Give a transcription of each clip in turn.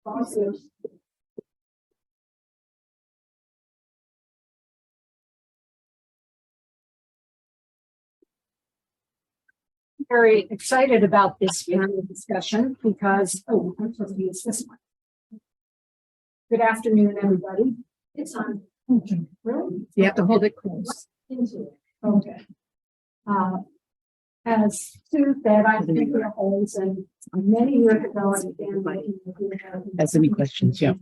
Awesome. Very excited about this panel discussion because, oh, I'm supposed to use this one. Good afternoon, everybody. It's on. Okay. Really? You have to hold it close. Into it. Okay. As Sue said, I'm Cynthia Holmes, and many years ago, I began working with Has any questions? Yeah.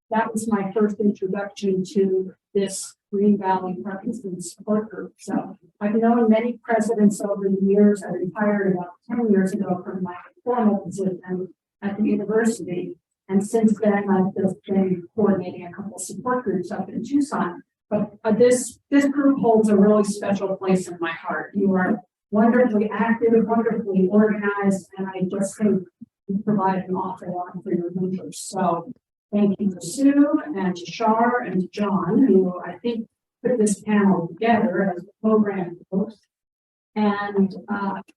That was my first introduction to this Green Valley Parkinson support group. So I've known many presidents over the years. I retired about 10 years ago from my formal position at the university. And since then, I've just been coordinating a couple of support groups up in Tucson. But this group holds a really special place in my heart. You are wonderfully active, wonderfully organized, and I just think you provide an awful lot for your members. So thank you to Sue and to Shar and to John, who I think put this panel together as a program host. And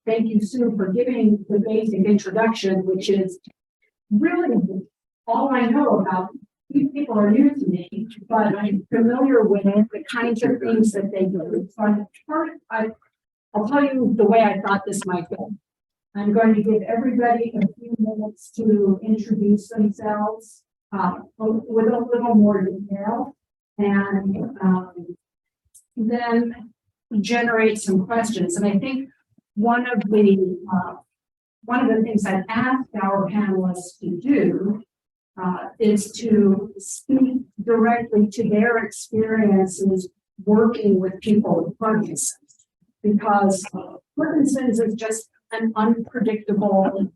thank you, Sue, for giving the basic introduction, which is really all I know about. These people are new to me, but I'm familiar with the kinds of things that they do. So I'll tell you the way I thought this might go. I'm going to give everybody a few minutes to introduce themselves with a little more detail, and then generate some questions. And I think one of the things I've asked our panelists to do is to speak directly to their experiences working with people with Parkinson's, because Parkinson's is just an unpredictable,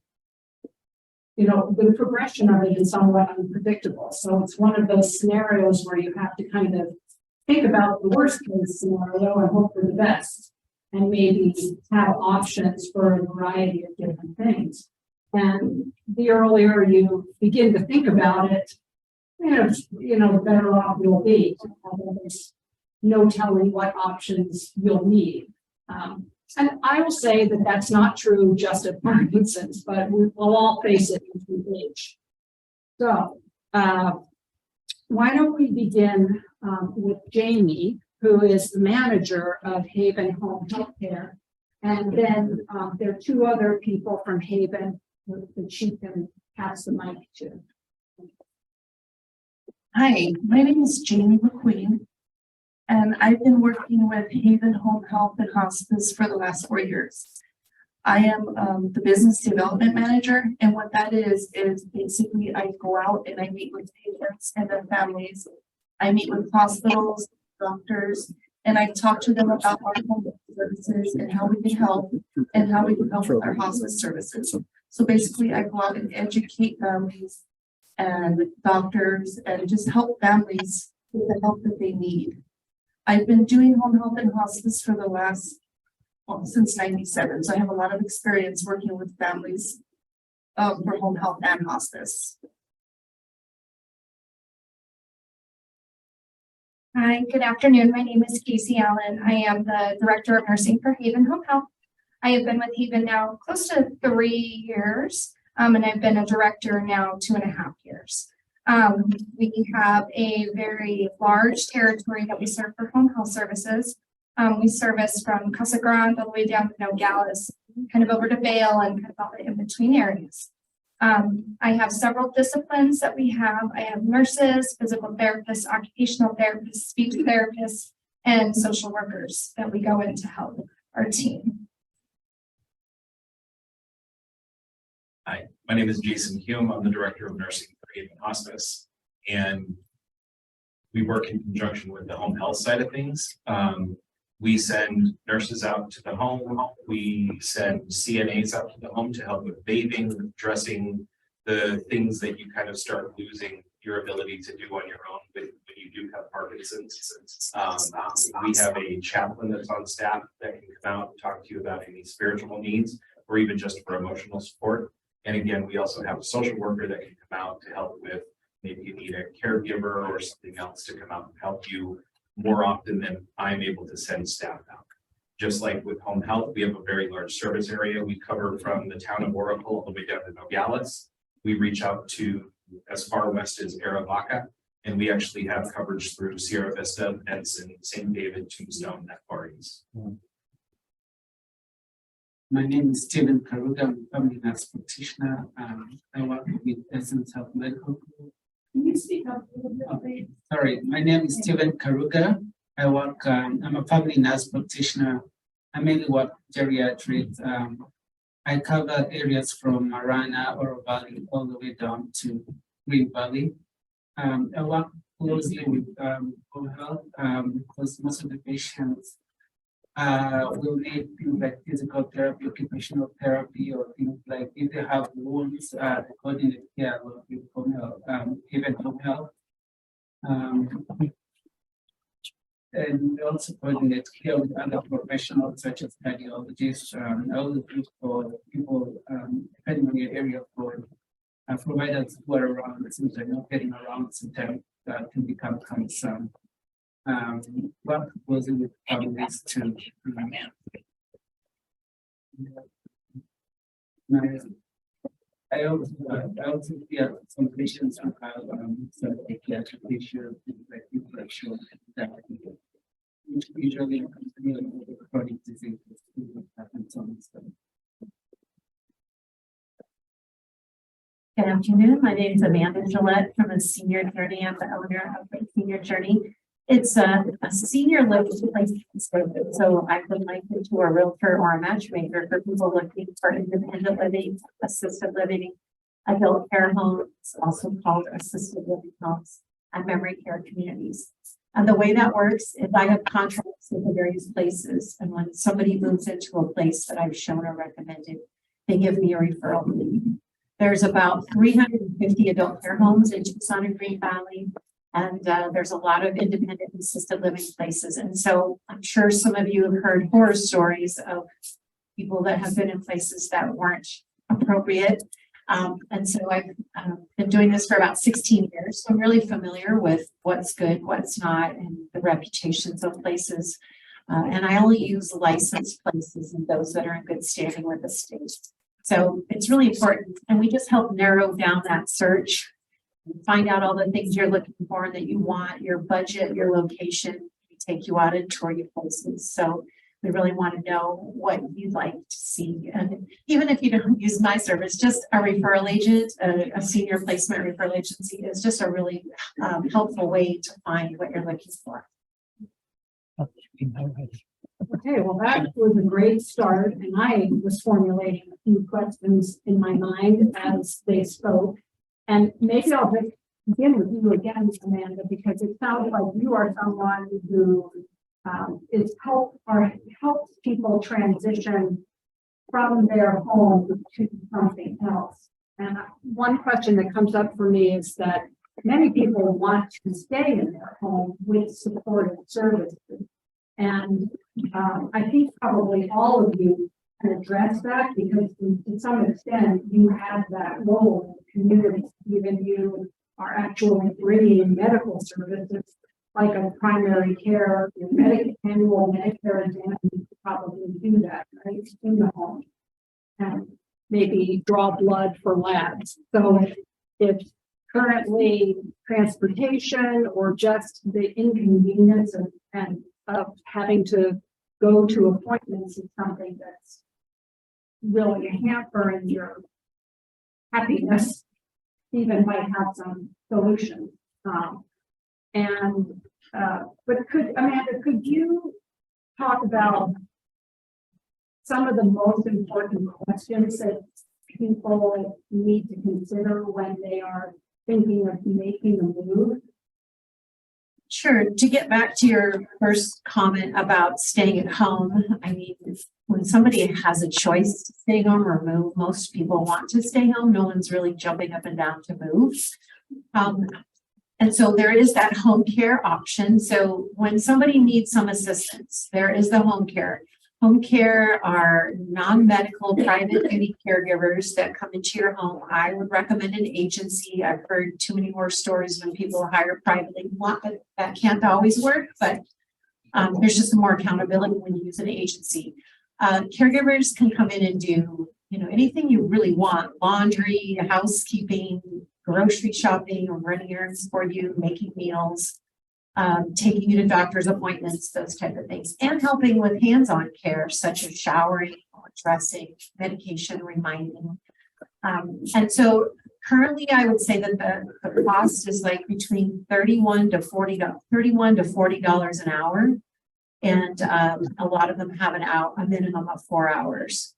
the progression of it is somewhat unpredictable. So it's one of those scenarios where you have to kind of think about the worst case scenario and hope for the best, and maybe have options for a variety of different things. And the earlier you begin to think about it, the better off you'll be. There's no telling what options you'll need. And I will say that that's not true just at Parkinson's, but we will all face it as we age. So why don't we begin with Jamie, who is the manager of Haven Home Healthcare. And then there are two other people from Haven that she can pass the mic to. Hi, my name is Jamie McQueen, and I've been working with Haven Home Health and Hospice for the last 4 years. I am the business development manager, and what that is basically I go out and I meet with patients and their families. I meet with hospitals, doctors, and I talk to them about our home services and how we can help and how we can help with our hospice services. So basically I go out and educate families and doctors and just help families with the help that they need. I've been doing home health and hospice for the last, since '97. So I have a lot of experience working with families for home health and hospice. Hi, good afternoon. My name is Casey Allen. I am the Director of Nursing for Haven Home Health. I have been with Haven now close to 3 years, and I've been a director now 2.5 years. We have a very large territory that we serve for home health services. We service from Casa Grande all the way down to Nogales, kind of over to Vail and kind of all the in-between areas. I have several disciplines that we have. I have nurses, physical therapists, occupational therapists, speech therapists, and social workers that we go in to help our team. Hi, my name is Jason Hume. I'm the Director of Nursing for Haven Hospice, and we work in conjunction with the home health side of things. We send nurses out to the home. We send CNAs out to the home to help with bathing, dressing, the things that you kind of start losing your ability to do on your own when you do have Parkinson's. We have a chaplain that's on staff that can come out and talk to you about any spiritual needs or even just for emotional support. And again, we also have a social worker that can come out to help with maybe you need a caregiver or something else to come out and help you more often than I'm able to send staff out. Just like with home health, we have a very large service area. We cover from the town of Oracle all the way down to Nogales. we reach out to as far west as Aravaca, and we actually have coverage through Sierra Vista, Edison, St. David, Tombstone, that far east. My name is Stephen Karuga. I'm a family nurse practitioner. I work with Essence Health Medical Group. Can you speak up a little bit, please? Sorry, my name is Stephen Karuga. I work, I'm a family nurse practitioner. I mainly work geriatrics. I cover areas from Marana, Oro Valley, all the way down to Green Valley. I work closely with home health because most of the patients will need things like physical therapy, occupational therapy, or things like if they have wounds, coordinate care with home health, even home health. And we also coordinate care with other professionals such as cardiologists. I also do for people, depending on your area, for providers who are around, since they're not getting around, sometimes that can become cumbersome. Work closely with families to I also hear some patients who have some psychiatric issues, like depression, that usually chronic diseases happens on this. Good afternoon. My name is Amanda Gelatt from a senior journey. I'm the owner of the senior journey. It's a senior living place. So I would like it to a realtor or a matchmaker for people looking for independent living, assisted living, adult care homes, also called assisted living homes, and memory care communities. And the way that works is I have contracts with the various places. And when somebody moves into a place that I've shown or recommended, they give me a referral fee. There's about 350 adult care homes in Tucson and Green Valley. And there's a lot of independent assisted living places. And so I'm sure some of you have heard horror stories of people that have been in places that weren't appropriate. And so I've been doing this for about 16 years. So I'm really familiar with what's good, what's not, and the reputations of places. And I only use licensed places and those that are in good standing with the state. So it's really important. And we just help narrow down that search, find out all the things you're looking for that you want, your budget, your location. We take you out and tour your places. So we really want to know what you'd like to see. And even if you don't use my service, just a referral agent, a senior placement referral agency is just a really helpful way to find what you're looking for. Okay, well, that was a great start, and I was formulating a few questions in my mind as they spoke. And maybe I'll just begin with you again, Amanda, because it sounds like you are someone who helps people transition from their home to something else. And one question that comes up for me is that many people want to stay in their home with supportive services. And I think probably all of you can address that because to some extent you have that role in the community. Even you are actually bringing medical services like a primary care, your annual Medicare exam, you could probably do that, right, in the home. And maybe draw blood for labs. So if currently transportation or just the inconvenience of having to go to appointments is something that's really hampering your happiness, even might have some solutions. But Amanda, could you talk about some of the most important questions that people need to consider when they are thinking of making a move? Sure. To get back to your first comment about staying at home, I mean, when somebody has a choice to stay home or move, most people want to stay home. No one's really jumping up and down to move. And so there is that home care option. So when somebody needs some assistance, there is the home care. Home care are non-medical private duty caregivers that come into your home. I would recommend an agency. I've heard too many more stories when people hire privately. That can't always work, but there's just more accountability when you use an agency. Caregivers can come in and do anything you really want, laundry, housekeeping, grocery shopping, or running errands for you, making meals, taking you to doctor's appointments, those type of things, and helping with hands-on care such as showering, dressing, medication, reminding. And so currently I would say that the cost is like between $31 to $40 an hour. And a lot of them have a minimum of 4 hours.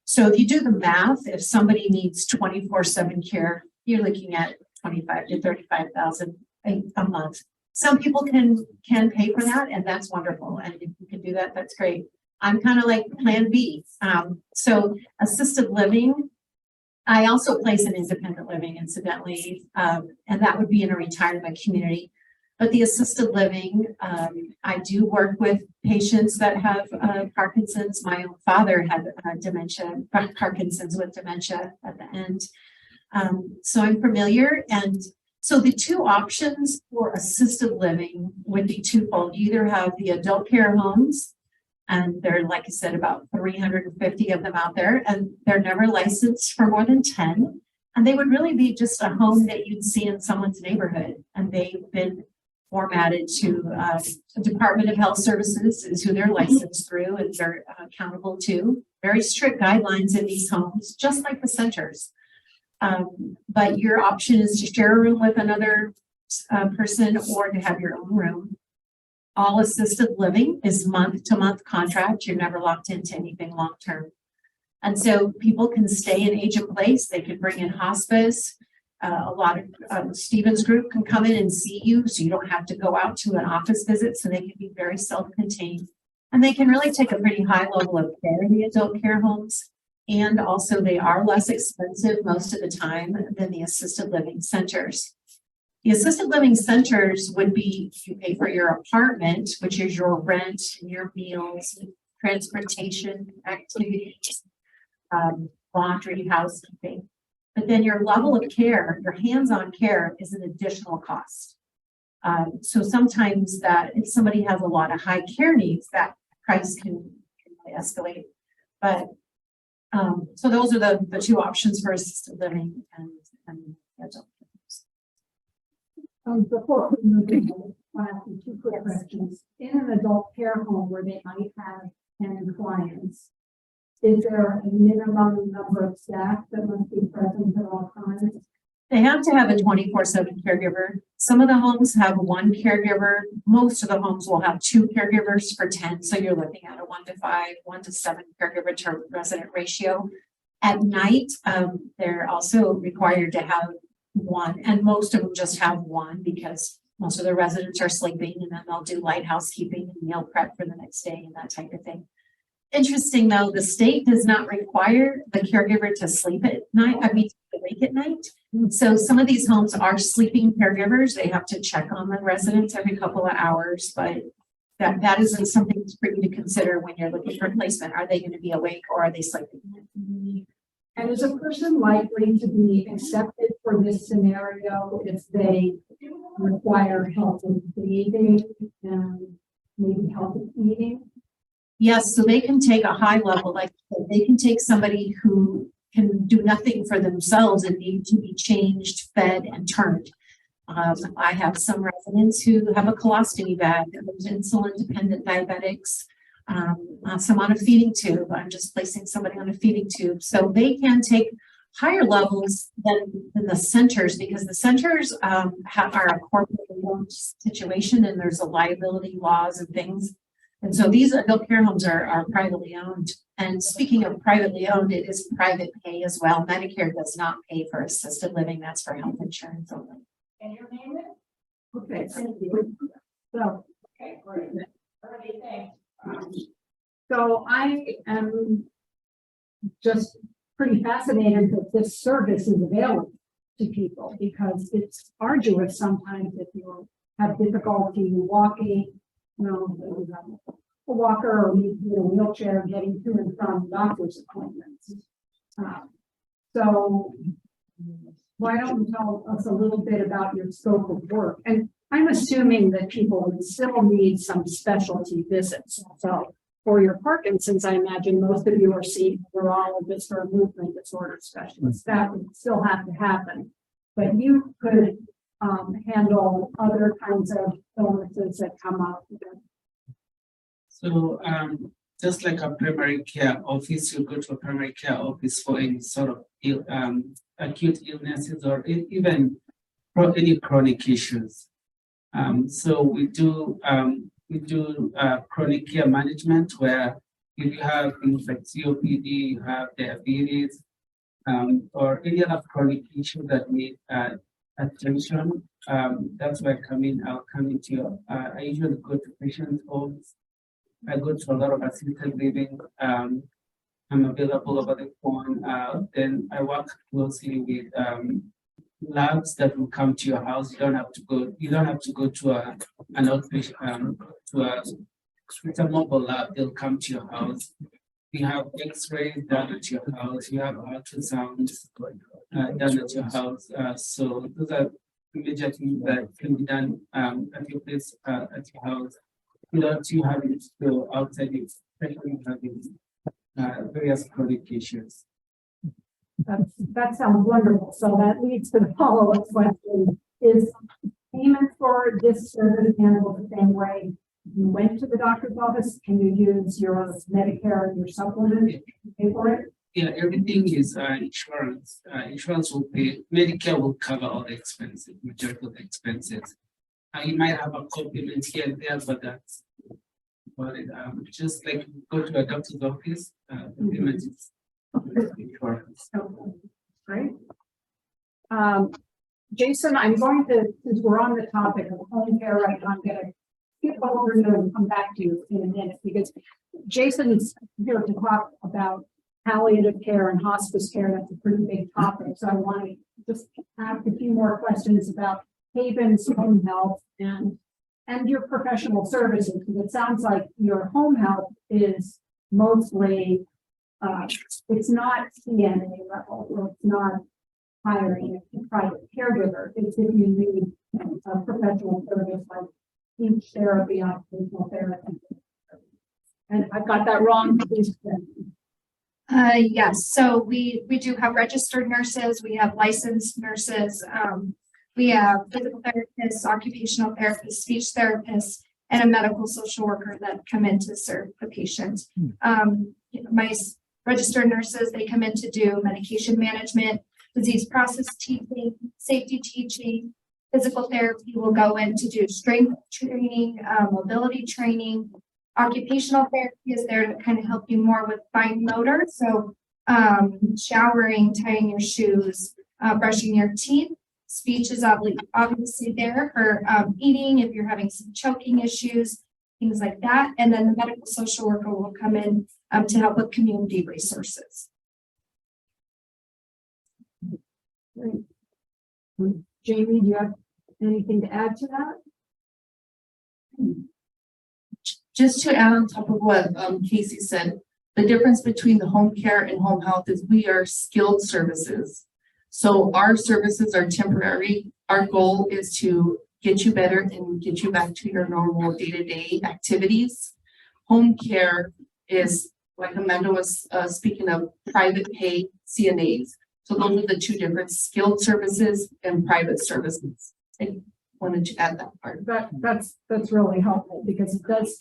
So if you do the math, if somebody needs 24/7 care, you're looking at 25 to 35,000 a month. Some people can pay for that, and that's wonderful. And if you can do that, that's great. I'm kind of like plan B. So assisted living, I also place in independent living, incidentally, and that would be in a retirement community. But the assisted living, I do work with patients that have Parkinson's. My own father had dementia, Parkinson's with dementia at the end. So I'm familiar. And so the two options for assisted living would be twofold. You either have the adult care homes, and there are, like I said, about 350 of them out there, and they're never licensed for more than 10. And they would really be just a home that you'd see in someone's neighborhood. And they've been formatted to Department of Health Services is who they're licensed through, and they're accountable to. Very strict guidelines in these homes, just like the centers. But your option is to share a room with another person or to have your own room. All assisted living is month-to-month contract. You're never locked into anything long-term. And so people can stay in age in place. They can bring in hospice. A lot of Stephen's group can come in and see you, so you don't have to go out to an office visit, so they can be very self-contained. And they can really take a pretty high level of care in the adult care homes. And also they are less expensive most of the time than the assisted living centers. The assisted living centers would be, you pay for your apartment, which is your rent, your meals, transportation, activities, laundry, housekeeping. But then your level of care, your hands-on care is an additional cost. So sometimes that if somebody has a lot of high care needs, that price can escalate. But so those are the two options for assisted living and adult. Before we move on, I have two quick questions. In an adult care home where they might have 10 clients, is there a minimum number of staff that must be present at all times? They have to have a 24/7 caregiver. Some of the homes have one caregiver. Most of the homes will have 2 caregivers for 10. So you're looking at a 1-to-5, 1-to-7 caregiver to resident ratio. At night, they're also required to have 1, and most of them just have 1 because most of the residents are sleeping, and then they'll do light housekeeping and meal prep for the next day and that type of thing. Interesting though, the state does not require the caregiver to sleep at night, awake at night. So some of these homes are sleeping caregivers. They have to check on the residents every couple of hours, but that isn't something for you to consider when you're looking for placement. Are they going to be awake or are they sleeping? And is a person likely to be accepted for this scenario if they require help with bathing and maybe help with eating? Yes, so they can take a high level, like they can take somebody who can do nothing for themselves and need to be changed, fed, and turned. I have some residents who have a colostomy bag, there's insulin-dependent diabetics, some on a feeding tube. I'm just placing somebody on a feeding tube. So they can take higher levels than the centers, because the centers are a corporate situation and there's a liability laws and things. And so these adult care homes are privately owned. And speaking of privately owned, it is private pay as well. Medicare does not pay for assisted living. That's for health insurance only. And your name is? Okay, thank you. So, okay, great. So I am just pretty fascinated that this service is available to people, because it's arduous sometimes if you have difficulty walking, a walker or need a wheelchair getting to and from doctor's appointments. So why don't you tell us a little bit about your scope of work? And I'm assuming that people would still need some specialty visits. So for your Parkinson's, I imagine most of you are seeing neurologists or movement disorder specialists. That would still have to happen. But you could handle other kinds of illnesses that come up. So just like a primary care office, you go to a primary care office for any sort of acute illnesses or even any chronic issues. So we do chronic care management where if you have things like COPD, you have diabetes, or any other chronic issue that need attention. That's where I'll come into your, I usually go to patients' homes. I go to a lot of assisted living. I'm available over the phone. Then I work closely with labs that will come to your house. You don't have to go to an outpatient it's a mobile lab. They'll come to your house. You have X-rays done at your house. You have ultrasounds done at your house. So those are major things that can be done at your place at your house without you having to go outside, especially having various chronic issues. That sounds wonderful. So that leads to the follow-up question: is payment for this service handled the same way you went to the doctor's office? Can you use your Medicare and your supplement to pay for it? Yeah, everything is insurance. Insurance will pay. Medicare will cover all the expenses, majority of the expenses. You might have a complement here and there, but that's about it. Just like go to a doctor's office, the payment is insurance. Okay, great. Jason, I'm going to, since we're on the topic of home care right now, I'm going to skip over you and come back to you in a minute because Jason is here to talk about palliative care and hospice care. That's a pretty big topic. So I want to just ask a few more questions about Haven's home health and your professional services. Because it sounds like your home health is mostly, it's not CNA level, or it's not hiring a private caregiver. It's if you need a professional service like speech therapy, occupational therapy. And I've got that wrong, please. Yes, so we do have registered nurses, we have licensed nurses, we have physical therapists, occupational therapists, speech therapists, and a medical social worker that come in to serve the patient. My registered nurses, they come in to do medication management, disease process teaching, safety teaching. Physical therapy will go in to do strength training, mobility training. Occupational therapy is there to kind of help you more with fine motor. So showering, tying your shoes, brushing your teeth. Speech is obviously there for eating if you're having some choking issues, things like that. And then the medical social worker will come in to help with community resources. Great. Jamie, do you have anything to add to that? Just to add on top of what Casey said, the difference between the home care and home health is we are skilled services. So our services are temporary. Our goal is to get you better and get you back to your normal day-to-day activities. Home care is, like Amanda was speaking of, private pay CNAs. So those are the two different skilled services and private services. I wanted to add that part. That's really helpful because it does.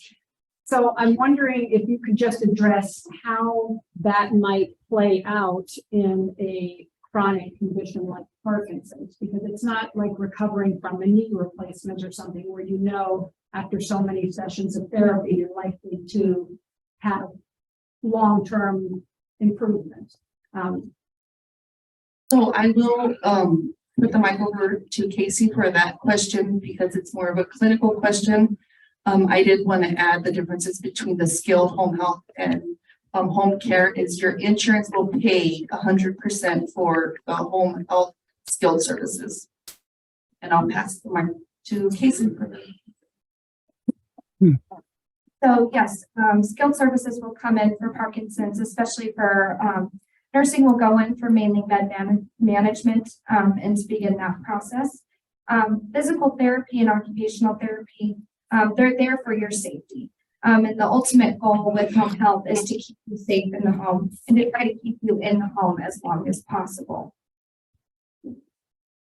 So I'm wondering if you could just address how that might play out in a chronic condition like Parkinson's, because it's not like recovering from a knee replacement or something where you know after so many sessions of therapy you're likely to have long-term improvement. So I will put the mic over to Casey for that question because it's more of a clinical question. I did want to add the differences between the skilled home health and home care is your insurance will pay 100% for the home health skilled services. And I'll pass the mic to Casey for that. So yes, skilled services will come in for Parkinson's, especially for nursing will go in for mainly bed management and to begin that process. Physical therapy and occupational therapy, they're there for your safety. And the ultimate goal with home health is to keep you safe in the home and to try to keep you in the home as long as possible.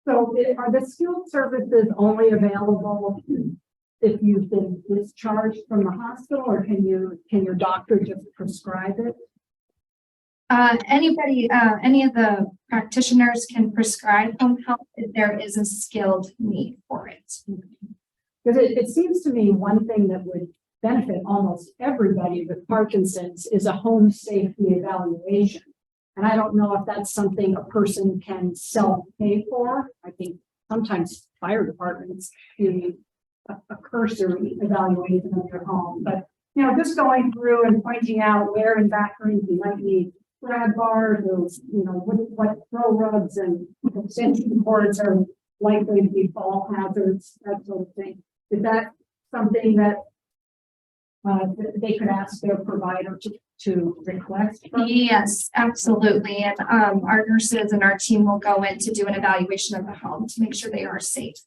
So are the skilled services only available if you've been discharged from the hospital, or can your doctor just prescribe it? Anybody, any of the practitioners can prescribe home health if there is a skilled need for it. Because it seems to me one thing that would benefit almost everybody with Parkinson's is a home safety evaluation. And I don't know if that's something a person can self-pay for. I think sometimes fire departments do a cursory evaluation of your home, but just going through and pointing out where in bathrooms you might need grab bars, those, what throw rugs and extension cords are likely to be fall hazards, that sort of thing. Is that something that they could ask their provider to request? Yes, absolutely. And our nurses and our team will go in to do an evaluation of the home to make sure they are safe.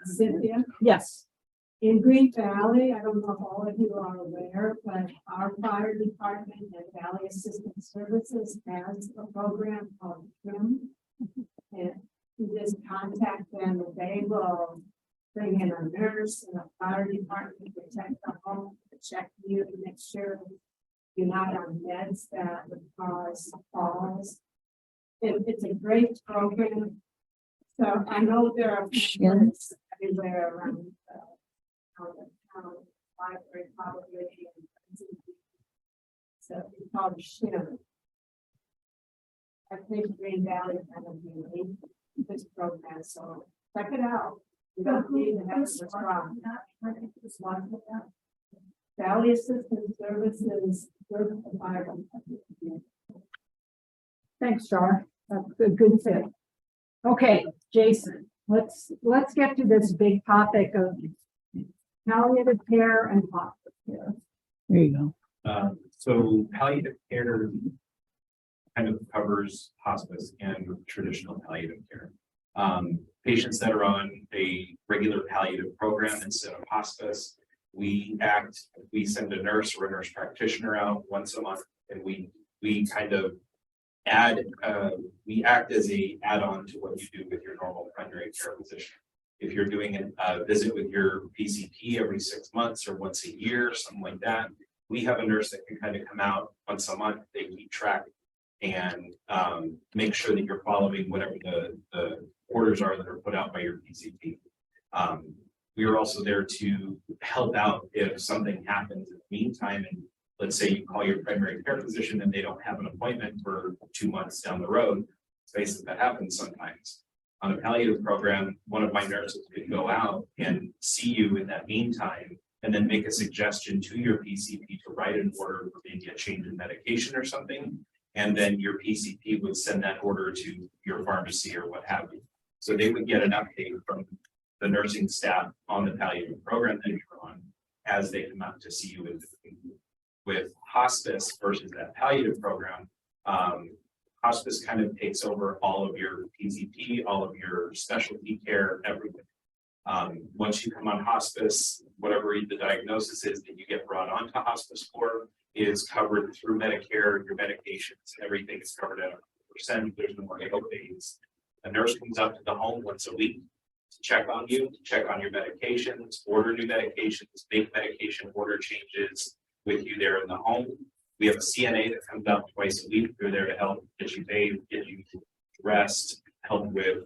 Cynthia? Yes. In Green Valley, I don't know if all of you are aware, but our fire department and Valley Assistance Services has a program called TRIM. And you just contact them and they will bring in a nurse and a fire department to check the home, to check you to make sure you're not on meds that would cause falls. It's a great program. So I know there are people everywhere around library probably. So it's called SHIM. I think Green Valley kind of unique this program, so check it out. You don't need to have a strong. Just one. Valley Assistance Services. Thanks, Char. That's a good fit. Okay, Jason, let's get to this big topic of palliative care and hospice care. There you go. So palliative care kind of covers hospice and traditional palliative care. Patients that are on a regular palliative program instead of hospice, we send a nurse or a nurse practitioner out once a month, and we kind of we act as a add-on to what you do with your normal primary care physician. If you're doing a visit with your PCP every 6 months or once a year, something like that, we have a nurse that can kind of come out once a month. They keep track and make sure that you're following whatever the orders are that are put out by your PCP. We are also there to help out if something happens in the meantime. And let's say you call your primary care physician and they don't have an appointment for 2 months down the road. Spaces that happens sometimes. On a palliative program, one of my nurses could go out and see you in that meantime, and then make a suggestion to your PCP to write an order for maybe a change in medication or something. And then your PCP would send that order to your pharmacy or what have you. So they would get an update from the nursing staff on the palliative program that you're on as they come out to see you. With hospice versus that palliative program, hospice kind of takes over all of your PCP, all of your specialty care, everything. Once you come on hospice, whatever the diagnosis is that you get brought onto hospice for is covered through Medicare, your medications, everything is covered at 100%. There's no more co-pays. A nurse comes out to the home once a week to check on you, to check on your medications, order new medications, make medication order changes with you there in the home. We have a CNA that comes out twice a week. They're there to help get you bathed, get you dressed, help with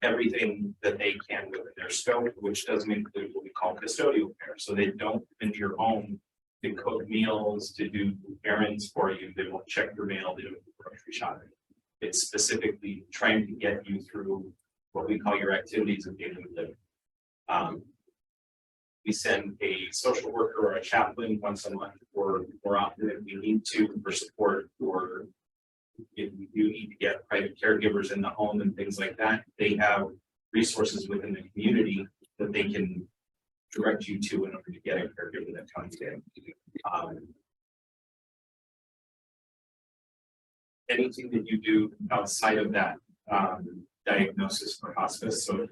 everything that they can within their scope, which doesn't include what we call custodial care. So they don't come into your home to cook meals, to do errands for you. They won't check your mail, they don't do grocery shopping. It's specifically trying to get you through what we call your activities of daily living. We send a social worker or a chaplain once a month, or more often if we need to, for support, or if we do need to get private caregivers in the home and things like that. They have resources within the community that they can direct you to in order to get a caregiver that comes in. Anything that you do outside of that diagnosis for hospice. So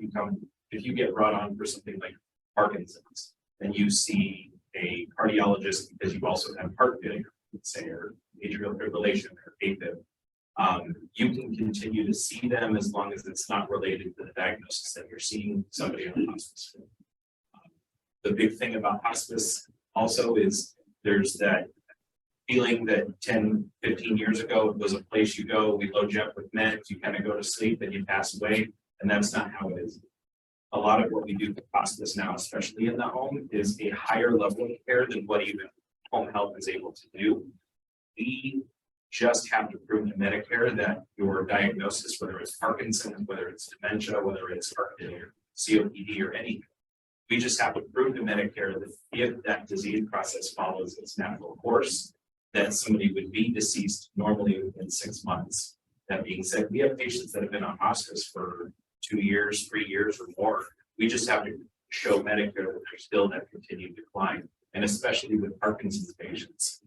if you get brought on for something like Parkinson's, and you see a cardiologist because you also have heart failure, let's say, or atrial fibrillation or AFib. You can continue to see them as long as it's not related to the diagnosis that you're seeing somebody on hospice for. The big thing about hospice also is there's that feeling that 10, 15 years ago was a place you go, we load you up with meds, you kind of go to sleep and you pass away, and that's not how it is. A lot of what we do for hospice now, especially in the home, is a higher level of care than what even home health is able to do. We just have to prove to Medicare that your diagnosis, whether it's Parkinson, whether it's dementia, whether it's heart failure, COPD, or anything, we just have to prove to Medicare that if that disease process follows its natural course, that somebody would be deceased normally within 6 months. That being said, we have patients that have been on hospice for 2 years, 3 years, or more. We just have to show Medicare that there's still that continued decline, and especially with Parkinson's patients.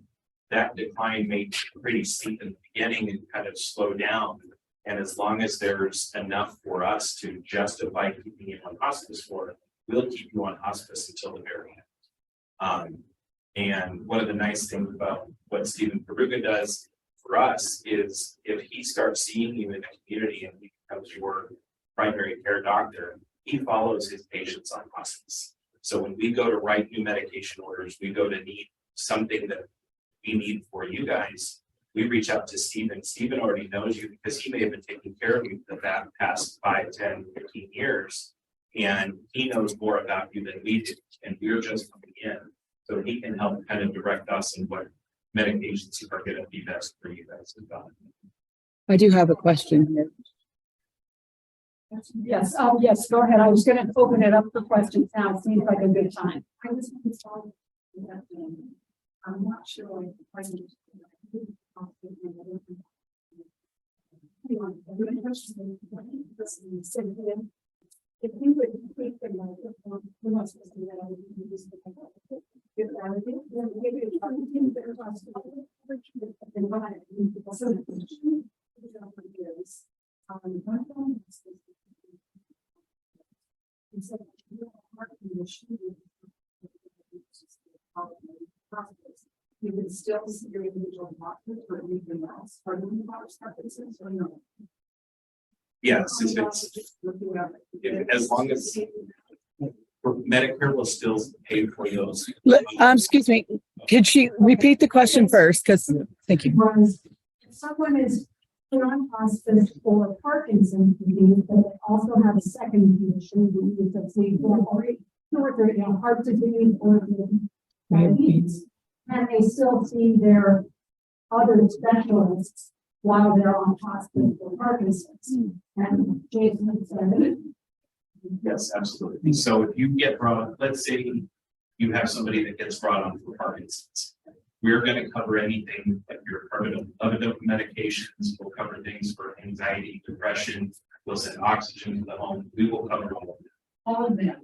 That decline may be pretty steep in the beginning and kind of slow down. And as long as there's enough for us to justify keeping you on hospice for, we'll keep you on hospice until the very end. And one of the nice things about what Stephen Karuga does for us is if he starts seeing you in the community and he becomes your primary care doctor, he follows his patients on hospice. So when we go to write new medication orders, we go to need something that we need for you guys, we reach out to Stephen. Stephen already knows you because he may have been taking care of you for the past 5, 10, 15 years. And he knows more about you than we do. And we're just coming in. So he can help kind of direct us in what medications are going to be best for you guys. I do have a question here. Yes, yes, go ahead. I was gonna open it up for questions now. It seems like a good time. I was installed that I'm not sure if the president. If you would take the microphone, we're not supposed to do that. I would use the microphone. If I would do, then maybe it's on the better hospital. And what I do, so my phone is. Instead of heart condition, you can still see your individual doctor or anything else. Are you about Parkinson's or no? Yes, as long as Medicare will still pay for those. Excuse me, could she repeat the question first? Because, thank you. Was if someone is put on hospice for Parkinson's disease, but they also have a second condition, let's say, heart disease or diabetes, and they still see their other specialists while they're on hospice for Parkinson's. And Jason said, Yes, absolutely. So if you get brought on, let's say you have somebody that gets brought on for Parkinson's, we're going to cover anything that you're covered of other medications. We'll cover things for anxiety, depression. We'll send oxygen to the home. We will cover all of it. all of them,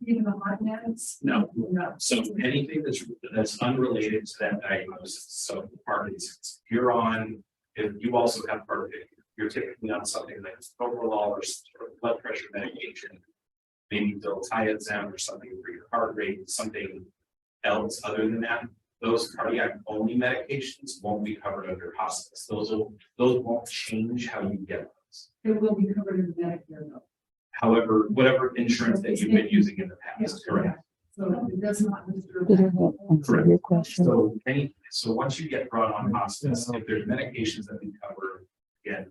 even the hot meds? No. No. So anything that's unrelated to that diagnosis. So Parkinson's, you're on, if you also have heart failure, you're typically on something like overall or blood pressure medication, maybe diltiazem or something for your heart rate, something else other than that. Those cardiac only medications won't be covered under hospice. Those won't change how you get those. It will be covered in Medicare though. However, whatever insurance that you've been using in the past, correct? So it does not disturb. Did I answer your question? So once you get brought on hospice, if there's medications that we cover, again,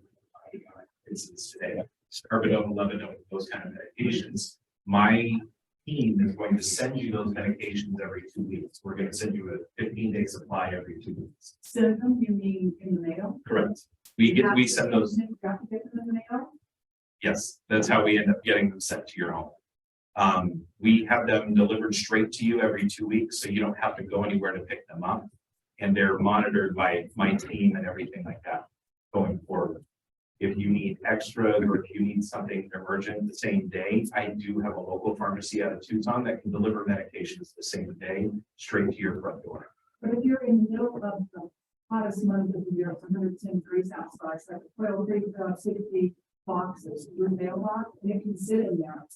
instance today, carbidone, levodopa, those kind of medications, my team is going to send you those medications every 2 weeks. We're going to send you a 15-day supply every 2 weeks. Send them, you mean in the mail? Correct. We send those. You got to get them in the mail? Yes, that's how we end up getting them sent to your home. We have them delivered straight to you every 2 weeks, so you don't have to go anywhere to pick them up. And they're monitored by my team and everything like that going forward. If you need extra or if you need something emergent the same day, I do have a local pharmacy out of Tucson that can deliver medications the same day straight to your front door. But if you're in the middle of the hottest month of the year, it's 110 degrees outside, so 12, 60 boxes, your mailbox, and it can sit in there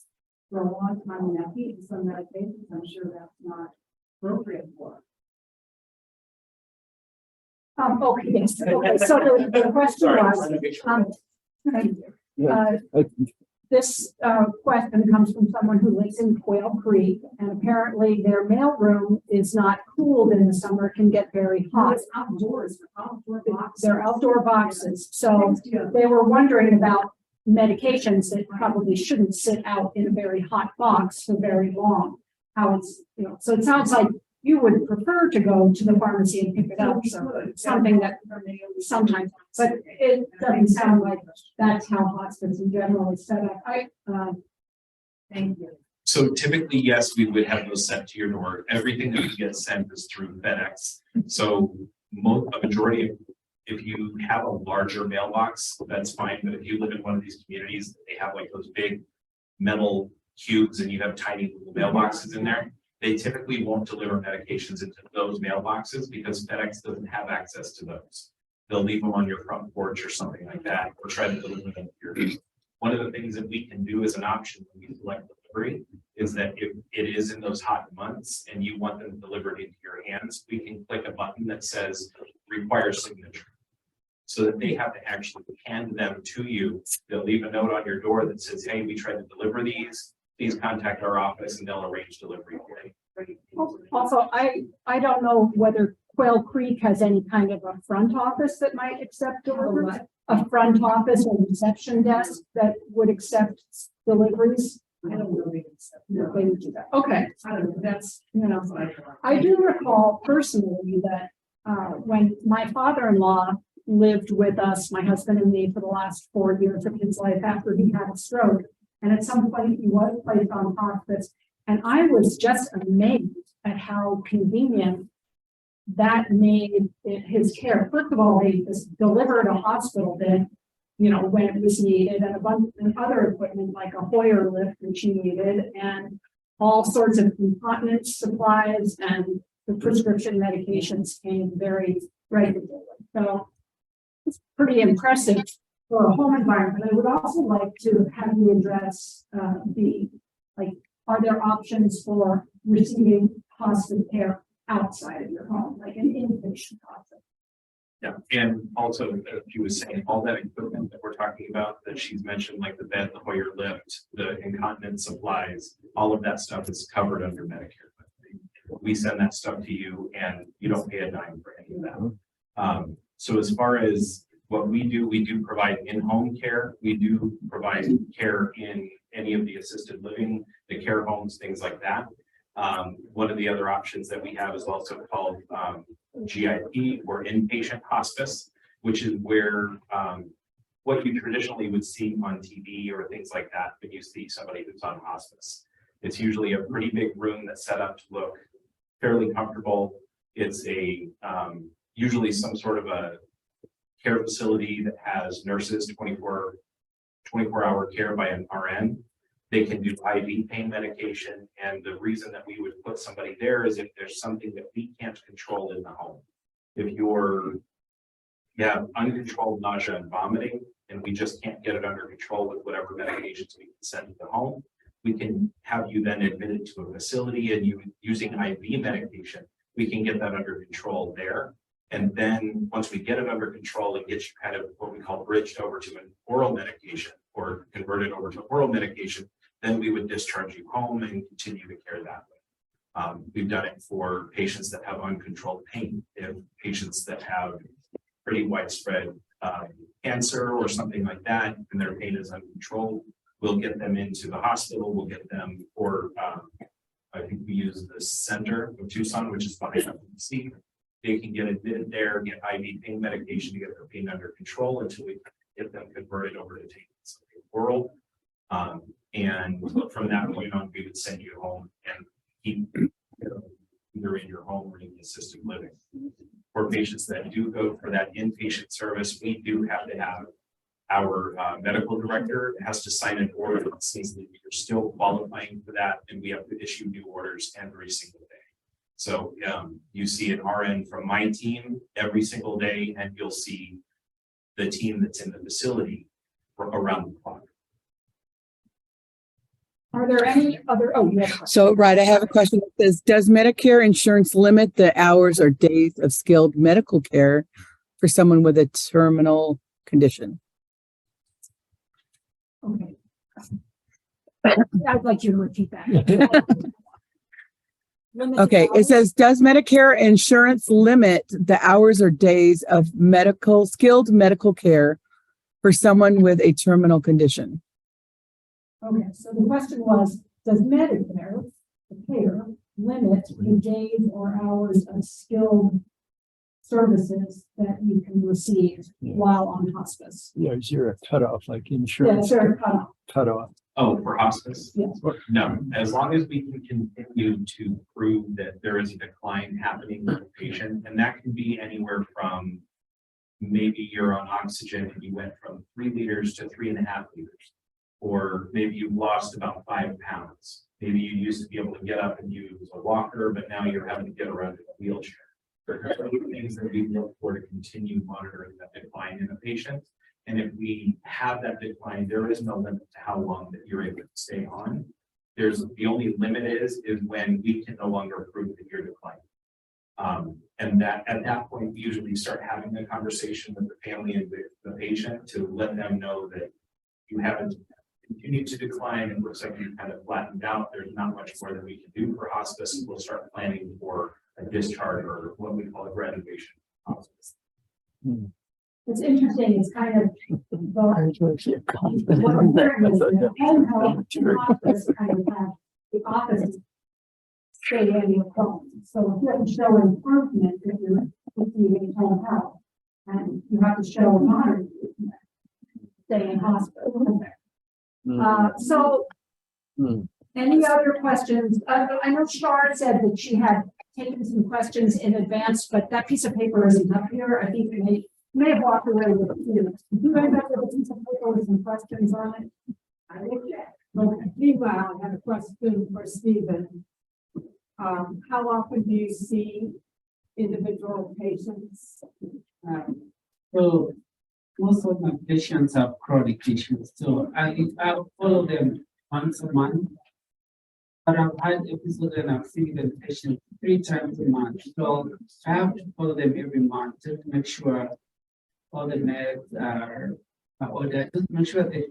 for a long time in that heat. And some medications, I'm sure that's not appropriate for. Okay, yes, okay, so the question was, thank you. This question comes from someone who lives in Quail Creek, and apparently their mailroom is not cooled in the summer, can get very hot. It's outdoors, outdoor boxes. They're outdoor boxes, so they were wondering about medications that probably shouldn't sit out in a very hot box for very long. How it's, so it sounds like you would prefer to go to the pharmacy and pick it up, so something that sometimes, but it doesn't sound like that's how hospice in general is set up. Thank you. So typically, yes, we would have those sent to your door. Everything that we get sent is through FedEx. So a majority of, if you have a larger mailbox, that's fine. But if you live in one of these communities, they have like those big metal cubes and you have tiny little mailboxes in there. They typically won't deliver medications into those mailboxes because FedEx doesn't have access to those. They'll leave them on your front porch or something like that, or try to deliver them to your. One of the things that we can do as an option when we select delivery is that if it is in those hot months and you want them delivered into your hands, we can click a button that says require signature. So that they have to actually hand them to you. They'll leave a note on your door that says, hey, we tried to deliver these. Please contact our office and they'll arrange delivery for you. Also, I don't know whether Quail Creek has any kind of a front office that might accept deliveries. A front office or reception desk that would accept deliveries. I don't really accept. No, they would do that. Okay. I don't know, that's, I do recall personally that when my father-in-law lived with us, my husband and me, for the last 4 years of his life after he had a stroke, and at some point he was placed on hospice, and I was just amazed at how convenient that made his care. First of all, they just delivered a hospital bed, when it was needed, and a bunch of other equipment like a Hoyer lift which he needed, and all sorts of incontinence supplies, and the prescription medications came very regularly. So it's pretty impressive for a home environment. I would also like to have you address are there options for receiving hospice care outside of your home, like an inpatient hospice? Yeah, and also, she was saying all that equipment that we're talking about that she's mentioned, like the bed, the Hoyer lift, the incontinence supplies, all of that stuff is covered under Medicare. We send that stuff to you and you don't pay a dime for any of that. So as far as what we do provide in-home care. We do provide care in any of the assisted living, the care homes, things like that. One of the other options that we have is also called GIP, or inpatient hospice, which is where what you traditionally would see on TV or things like that when you see somebody who's on hospice. It's usually a pretty big room that's set up to look fairly comfortable. It's a usually some sort of a care facility that has nurses 24-hour care by an RN. They can do IV pain medication. And the reason that we would put somebody there is if there's something that we can't control in the home. If you have uncontrolled nausea and vomiting, and we just can't get it under control with whatever medications we can send to the home, we can have you then admitted to a facility, and you using IV medication, we can get that under control there. And then once we get it under control and get you kind of what we call bridged over to an oral medication or converted over to oral medication, then we would discharge you home and continue to care that way. We've done it for patients that have uncontrolled pain. If patients that have pretty widespread cancer or something like that, and their pain is uncontrolled, we'll get them into the hospital. We'll get them, or I think we use the center of Tucson, which is behind FMC. They can get admitted there, get IV pain medication to get their pain under control until we get them converted over to taking something oral. And from that point on, we would send you home and keep either in your home or in the assisted living. For patients that do go for that inpatient service, we do have to have our medical director has to sign an order that says that you're still qualifying for that, and we have to issue new orders every single day. So you see an RN from my team every single day, and you'll see the team that's in the facility around the clock. Are there any other, oh, yeah. So, right, I have a question that says, does Medicare insurance limit the hours or days of skilled medical care for someone with a terminal condition? Okay. I'd like you to repeat that. Okay, it says, does Medicare insurance limit the hours or days of skilled medical care for someone with a terminal condition? Okay, so the question was, does Medicare, the payer, limit the days or hours of skilled services that you can receive while on hospice? Yeah, is there a cutoff, like Yeah, insurance sure, cutoff? Oh, for hospice? yes. No, as long as we can continue to prove that there is a decline happening with the patient, and that can be anywhere from maybe you're on oxygen and you went from 3 liters to 3.5 liters, or maybe you've lost about 5 pounds. Maybe you used to be able to get up and use a walker, but now you're having to get around in a wheelchair. There are things that we look for to continue monitoring that decline in a patient. And if we have that decline, there is no limit to how long that you're able to stay on. The only limit is when we can no longer prove that you're declining. And that at that point, we usually start having a conversation with the family and the patient to let them know that you haven't continued to decline. It looks like you've kind of flattened out. There's not much more that we can do for hospice, and we'll start planning for a discharge or what we call a graduation hospice. It's interesting, it's kind of, I was gonna say a compliment. what I'm hearing is That's that home health and hospice kind of have the opposite stay in your home. So if you show improvement that you're receiving home health, and you have to show moderate improvement, stay in hospital. So any other questions? I know Shar said that she had taken some questions in advance, but that piece of paper isn't up here. I think they may have walked away with it. Do you remember the piece of paper with some questions on it? I think that. Okay. Meanwhile, I have a question for Stephen. How often do you see individual patients? So most of my patients are chronic patients, so I follow them once a month. But I've had episodes and I've seen the patient 3 times a month. So I have to follow them every month just to make sure all the meds are ordered, just to make sure that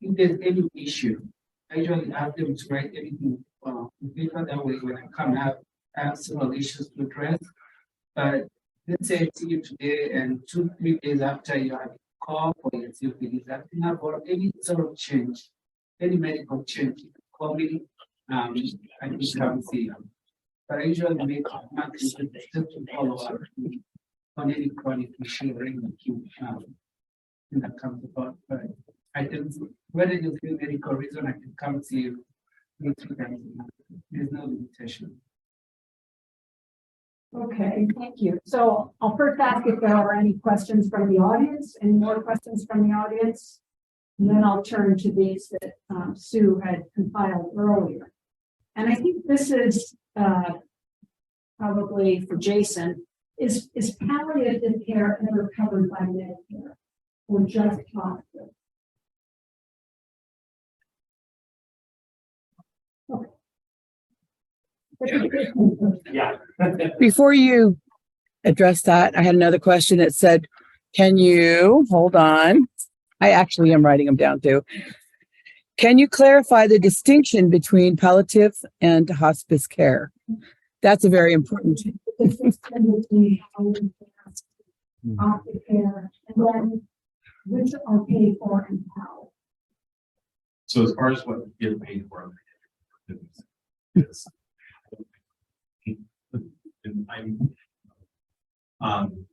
if there's any issue, I usually ask them to write anything in paper. That way when I come out, I have several issues to address. But let's say I see you today and 2-3 days after you have a call for your COPD is acting up or any sort of change, any medical change, call me. I can come see you. But I usually make monthly just to follow up on any chronic issue or any acute that comes about. But I can, whether you feel medical reason, I can come see you 3 times a month. There's no limitation. Okay, thank you. So I'll first ask if there are any questions from the audience, any more questions from the audience? And then I'll turn to these that Sue had compiled earlier. And I think this is probably for Jason. Is palliative care ever covered by Medicare or just hospice? Yeah. Before you address that, I had another question that said, can you, hold on, I actually am writing them down too. Can you clarify the distinction between palliative and hospice care? That's a very important. After care, and then which are paid for and how? So as far as what you get paid for, is,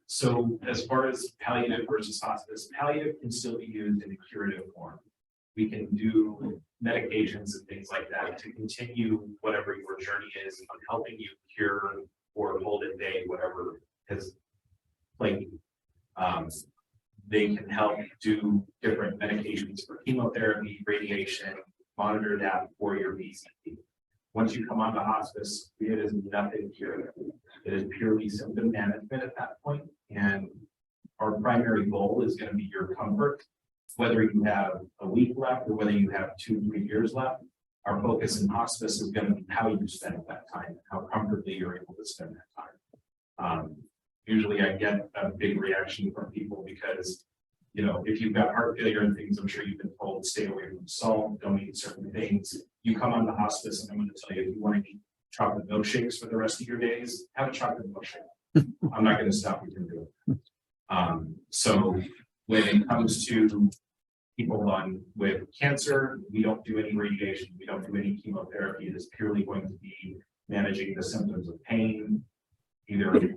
so as far as palliative versus hospice, palliative can still be used in a curative form. We can do medications and things like that to continue whatever your journey is on helping you cure or hold at bay whatever has plagued you. They can help do different medications for chemotherapy, radiation, monitor that for your VCP. Once you come onto hospice, it is nothing curative. It is purely symptom management at that point. And our primary goal is going to be your comfort. Whether you have a week left or whether you have 2-3 years left, Our focus in hospice is going to be how you spend that time, how comfortably you're able to spend that time. Usually I get a big reaction from people because, you know, if you've got heart failure and things, I'm sure you've been told, stay away from salt, don't eat certain things. You come on the hospice and I'm going to tell you, if you want to eat chocolate milkshakes for the rest of your days, have a chocolate milkshake. I'm not going to stop you from doing that. So when it comes to people with cancer, we don't do any radiation, we don't do any chemotherapy. It is purely going to be managing the symptoms of pain, either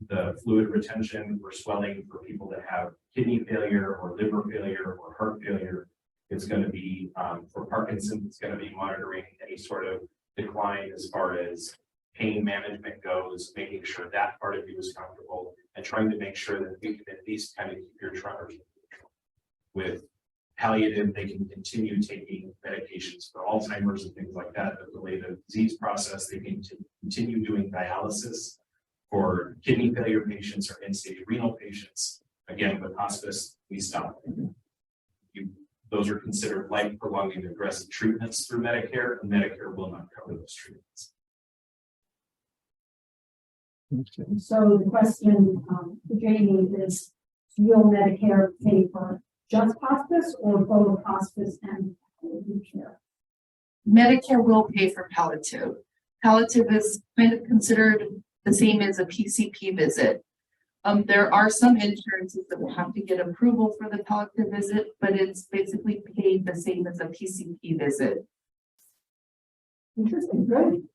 the fluid retention or swelling for people that have kidney failure or liver failure or heart failure. It's going to be for Parkinson, it's going to be monitoring any sort of decline as far as pain management goes, making sure that part of you is comfortable and trying to make sure that we can at least kind of keep your tremors with palliative. They can continue taking medications for Alzheimer's and things like that delay the disease process. They can continue doing dialysis for kidney failure patients or end-stage renal patients. Again, with hospice, we stop. Those are considered life-prolonging aggressive treatments through Medicare, and Medicare will not cover those treatments. So the question for Jamie is, will Medicare pay for just hospice or both hospice and palliative care? Medicare will pay for palliative. Palliative is kind of considered the same as a PCP visit. There are some insurances that will have to get approval for the palliative visit, but it's basically paid the same as a PCP visit. Interesting, good.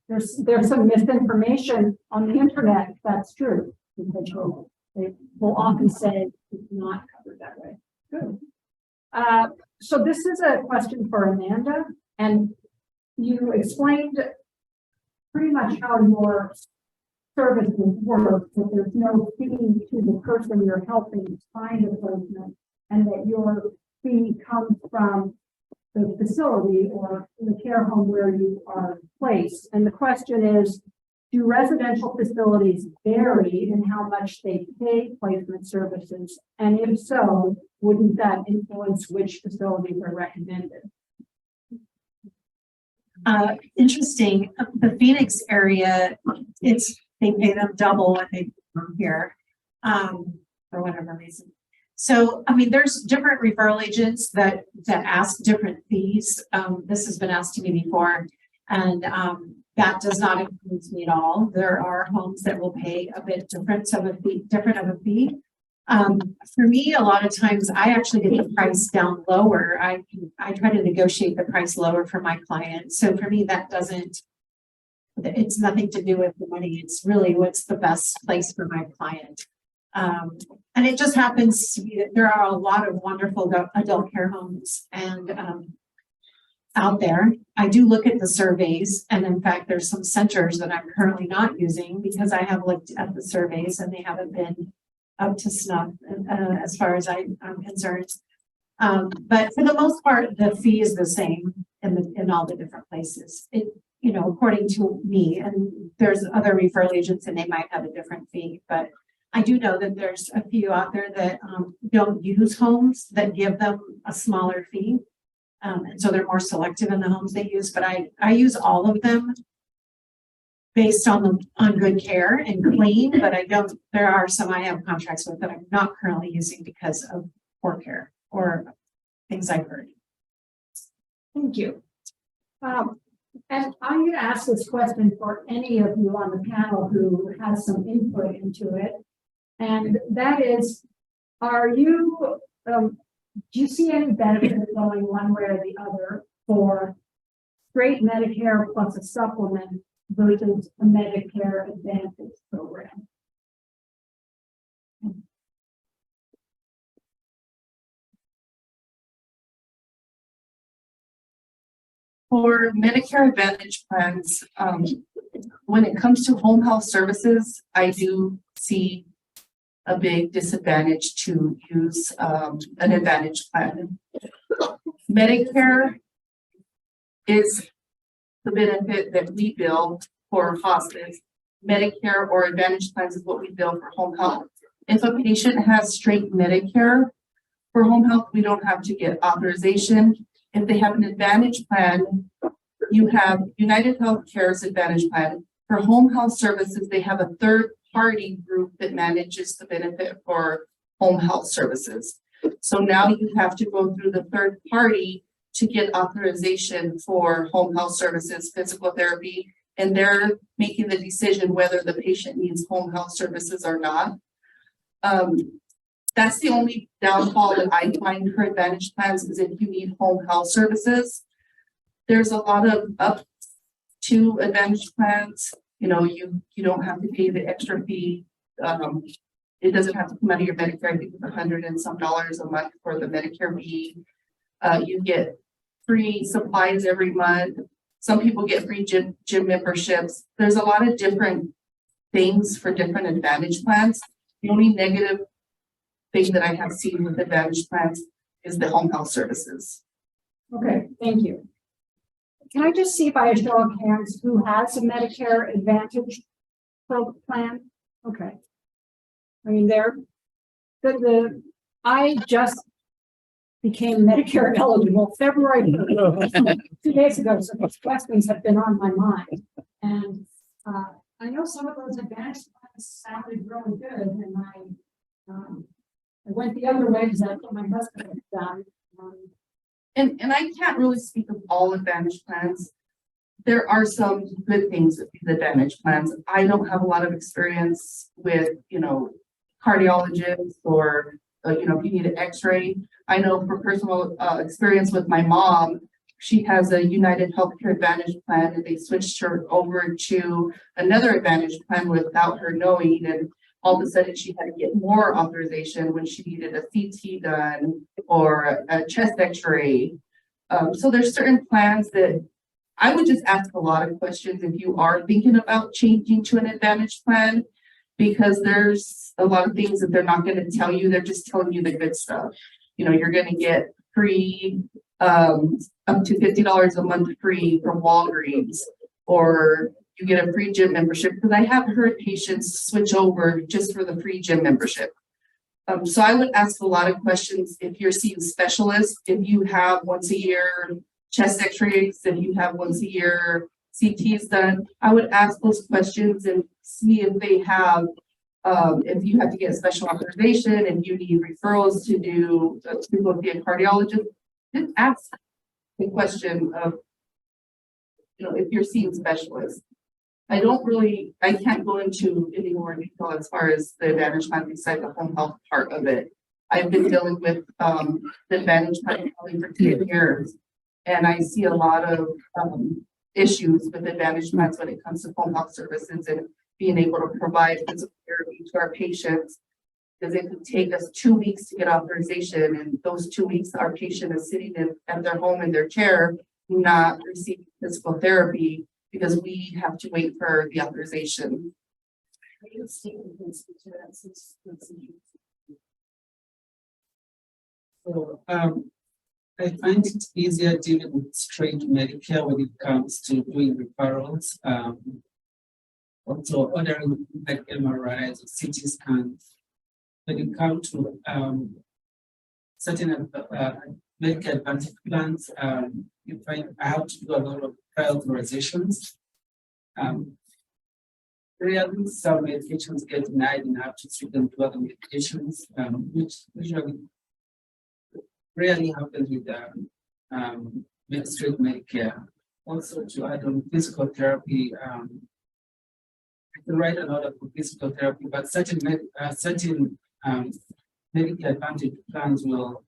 There's some misinformation on the internet, that's true. Because they will often say it's not covered that way. Good. So this is a question for Amanda, and you explained pretty much how your services work, that there's no fee to the person you're helping find a placement, and that your fee comes from the facility or the care home where you are placed. And the question is, do residential facilities vary in how much they pay placement services? And if so, wouldn't that influence which facilities are recommended? Interesting. The Phoenix area, they pay them double what they come here, for whatever reason. So, I mean, there's different referral agents that ask different fees. This has been asked to me before, and that does not influence me at all. There are homes that will pay a bit different of a fee. For me, a lot of times I actually get the price down lower. I try to negotiate the price lower for my clients. So for me, it's nothing to do with the money. It's really what's the best place for my client. And it just happens to be that there are a lot of wonderful adult care homes and out there. I do look at the surveys, and in fact, there's some centers that I'm currently not using because I have looked at the surveys and they haven't been up to snuff as far as I'm concerned. But for the most part, the fee is the same in all the different places. According to me, and there's other referral agents and they might have a different fee, but I do know that there's a few out there that don't use homes that give them a smaller fee. And so they're more selective in the homes they use, but I use all of them based on good care and clean, but there are some I have contracts with that I'm not currently using because of poor care or things I've heard. Thank you. And I'm going to ask this question for any of you on the panel who has some input into it. And that is, do you see any benefit going one way or the other for straight Medicare plus a supplement versus a Medicare Advantage program? For Medicare Advantage plans, when it comes to home health services, I do see a big disadvantage to use an Advantage plan. Medicare is the benefit that we bill for hospice. Medicare or Advantage plans is what we bill for home health. If a patient has straight Medicare for home health, we don't have to get authorization. If they have an Advantage plan, you have United Healthcare's Advantage plan. For home health services, they have a third party group that manages the benefit for home health services. So now you have to go through the third party to get authorization for home health services, physical therapy, and they're making the decision whether the patient needs home health services or not. That's the only downfall that I find for Advantage plans is if you need home health services. There's a lot of up to Advantage plans. You know, you don't have to pay the extra fee. It doesn't have to come out of your Medicare. I think it's $100 and some a month for the Medicare fee. You get free supplies every month. Some people get free gym memberships. There's a lot of different things for different Advantage plans. The only negative thing that I have seen with Advantage plans is the home health services. Okay, thank you. Can I just see by a show of hands who has a Medicare Advantage plan? Okay. I mean, I just became Medicare eligible February 2 days ago, so these questions have been on my mind. And I know some of those Advantage plans sounded really good, and I went the other way because that's what my husband had done. And I can't really speak of all Advantage plans. There are some good things with these Advantage plans. I don't have a lot of experience with, you know, cardiologists or, you know, if you need an x-ray. I know for personal experience with my mom, she has a United Healthcare Advantage plan and they switched her over to another Advantage plan without her knowing. And all of a sudden she had to get more authorization when she needed a CT done or a chest x-ray. So there's certain plans that I would just ask a lot of questions if you are thinking about changing to an Advantage plan, because there's a lot of things that they're not going to tell you. They're just telling you the good stuff. You know, you're going to get free, up to $50 a month free from Walgreens, or you get a free gym membership, because I have heard patients switch over just for the free gym membership. So I would ask a lot of questions if you're seeing specialists, if you have once a year chest x-rays, if you have once a year CTs done, I would ask those questions and see if they have, if you have to get special authorization, if you need referrals to do, to go see a cardiologist. Just ask the question of, you know, if you're seeing specialists. I can't go into any more detail as far as the Advantage plan beside the home health part of it. I've been dealing with the Advantage plan probably for 10 years, and I see a lot of issues with Advantage plans when it comes to home health services and being able to provide physical therapy to our patients, because it could take us 2 weeks to get authorization, and those 2 weeks our patient is sitting at their home in their chair, not receiving physical therapy because we have to wait for the authorization. So I find it easier dealing with straight Medicare when it comes to doing referrals. Also ordering like MRIs or CT scans. When it comes to certain Medicare Advantage plans, you find I have to do a lot of prior authorizations. Rarely some medications get denied and I have to treat them to other medications, which usually rarely happens with straight Medicare. Also, to add on physical therapy, I can write an order for physical therapy, but certain Medicare Advantage plans will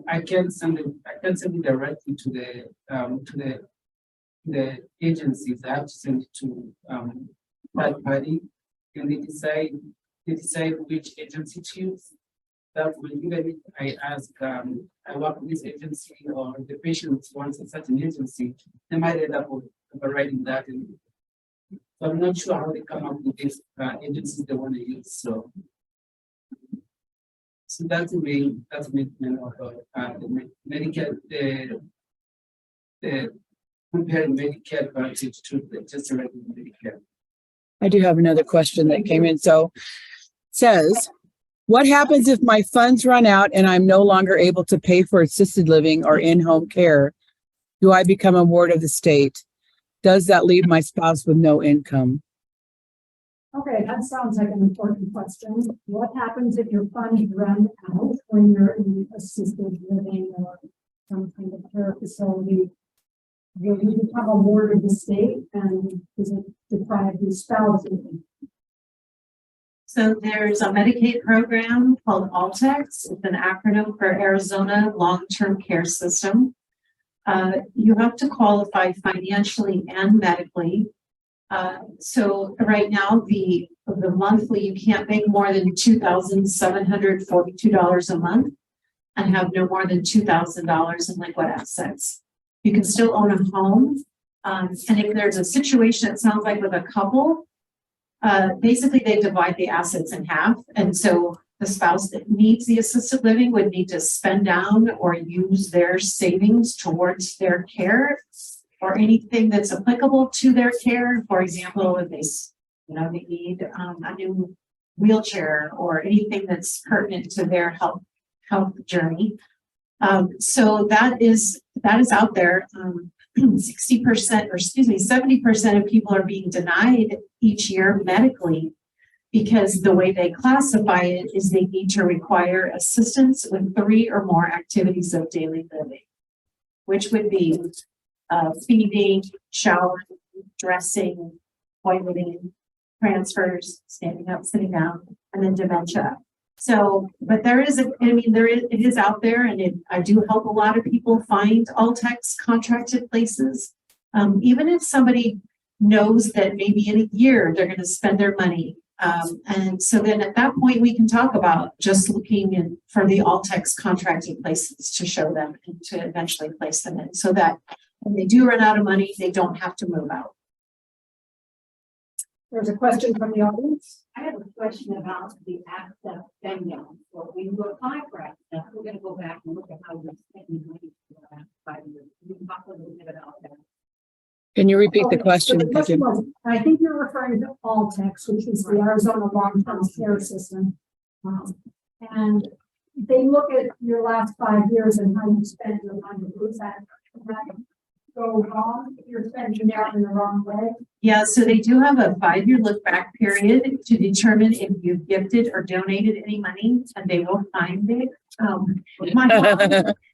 I can send it directly to the agencies. I have to send it to third party, and they decide which agency to use. That when even if I ask, I work with this agency or the patient wants a certain agency, they might end up overriding that. And so I'm not sure how they come up with these agencies they want to use. So that's the main of the Medicare, the comparing Medicare Advantage to just the regular Medicare. I do have another question that came in. So it says, What happens if my funds run out and I'm no longer able to pay for assisted living or in-home care? Do I become a ward of the state? Does that leave my spouse with no income? Okay, that sounds like an important question. What happens if your funds run out when you're in assisted living or some kind of care facility? Will you become a ward of the state, and does it deprive your spouse of it? So there's a Medicaid program called Altex. It's an acronym for Arizona Long-Term Care System. You have to qualify financially and medically. So right now, the monthly, you can't make more than $2,742 a month and have no more than $2,000 in liquid assets. You can still own a home. And if there's a situation, it sounds like with a couple, basically they divide the assets in half. And so the spouse that needs the assisted living would need to spend down or use their savings towards their care or anything that's applicable to their care. For example, if they need a new wheelchair or anything that's pertinent to their health journey. So that is out there. 70% of people are being denied each year medically because the way they classify it is they need to require assistance with 3 or more activities of daily living, which would be feeding, showering, dressing, toileting, transfers, standing up, sitting down, and then dementia. So, but it is out there, and I do help a lot of people find Altex contracted places. Even if somebody knows that maybe in a year they're going to spend their money. And so then at that point, we can talk about just looking for the Altex contracted places to show them and to eventually place them in so that when they do run out of money, they don't have to move out. There's a question from the audience. I have a question about the access spending. So when you apply for access, we're going to go back and look at how we're spending money for the last 5 years. We can talk a little bit about that. Can you repeat the Okay, question? so the question was, I think you're referring to Altex, which is the Arizona Long-Term Care System. And they look at your last 5 years and how you spend your money. Is that go wrong if you're spending it in the wrong way? Yeah, so they do have a 5-year look back period to determine if you've gifted or donated any money, and they will find it.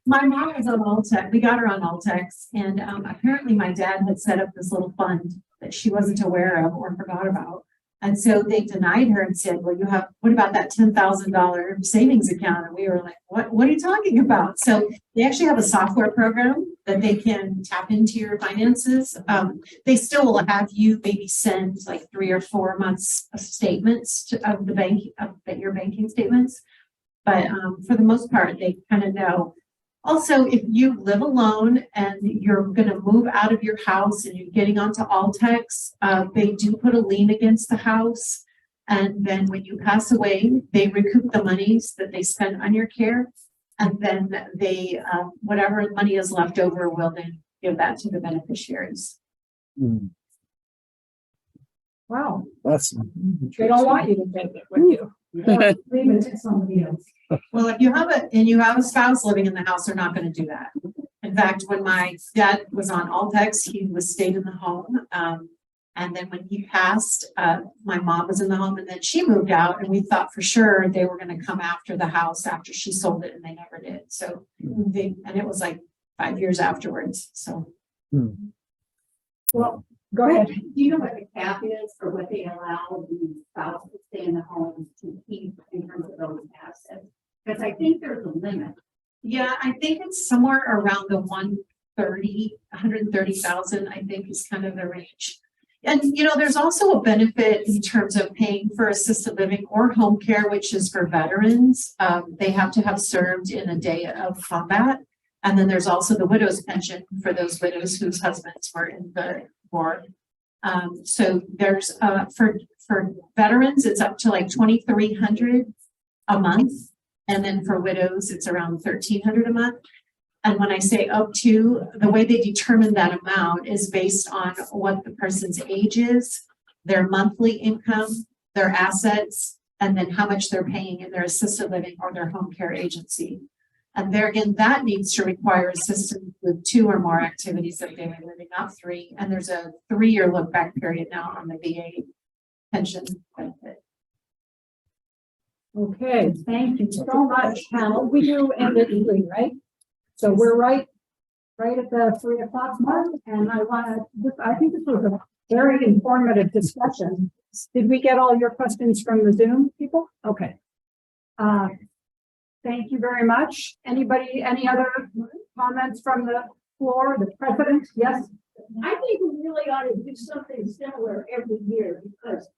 My mom was on Altex. We got her on Altex, and apparently my dad had set up this little fund that she wasn't aware of or forgot about. And so they denied her and said, well, what about that $10,000 savings account? And we were like, what are you talking about? So they actually have a software program that they can tap into your finances. They still will have you maybe send like 3 or 4 months of statements of the bank, your banking statements. But for the most part, they kind of know. Also, if you live alone and you're going to move out of your house and you're getting onto Altex, they do put a lien against the house. And then when you pass away, they recoup the monies that they spend on your care. And then they, whatever money is left over, will then give that to the beneficiaries. Wow. That's. They don't want you to take it with you. Or leave it to somebody else. Well, if you have a spouse living in the house, they're not going to do that. In fact, when my dad was on Altex, he was stayed in the home. And then when he passed, my mom was in the home, and then she moved out, and we thought for sure they were going to come after the house after she sold it, and they never did. So and it was like 5 years afterwards. So. Well, go ahead. Do you know what the cap is for what they allow the spouse to stay in the home to keep in terms of those assets? Because I think there's a limit. Yeah, I think it's somewhere around the 130,000, I think is kind of the range. And, there's also a benefit in terms of paying for assisted living or home care, which is for veterans. They have to have served in a day of combat. And then there's also the widow's pension for those widows whose husbands were in the war. So there's, for veterans, it's up to like $2,300 a month. And then for widows, it's around $1,300 a month. And when I say up to, the way they determine that amount is based on what the person's age is, their monthly income, their assets, and then how much they're paying in their assisted living or their home care agency. And there again, that needs to require assistance with 2 or more activities of daily living, not 3. And there's a 3-year look back period now on the VA pension benefit. Okay, thank you so much, panel. We do end at 3, right? So we're right at the 3 o'clock mark, and I think this was a very informative discussion. Did we get all your questions from the Zoom people? Okay. Thank you very much. Anybody, any other comments from the floor, the president? Yes? I think we really ought to do something similar every year because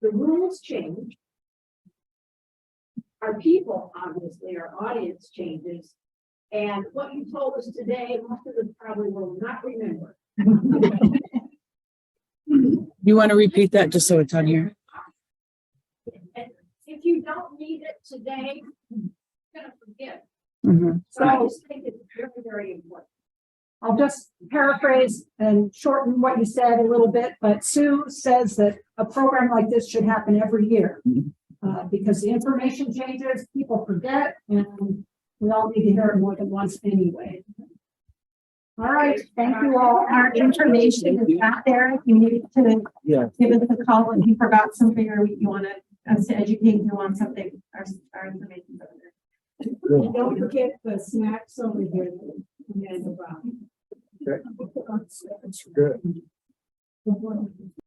the rules change. Our people, obviously, our audience changes. And what you told us today, most of us probably will not remember. You want to repeat that just so it's on here? And if you don't need it today, you're gonna forget. Mhm. So I just think it's very, very important. I'll just paraphrase and shorten what you said a little bit, but Sue says that a program like this should happen every year. Because the information changes, people forget, and we all need to hear it more than once anyway. All right, thank you all. Our information is out there. If you need to Yeah. give us a call if you forgot something or you want us to educate you on something, our information is over there. And don't forget the snacks over here. And, It's good.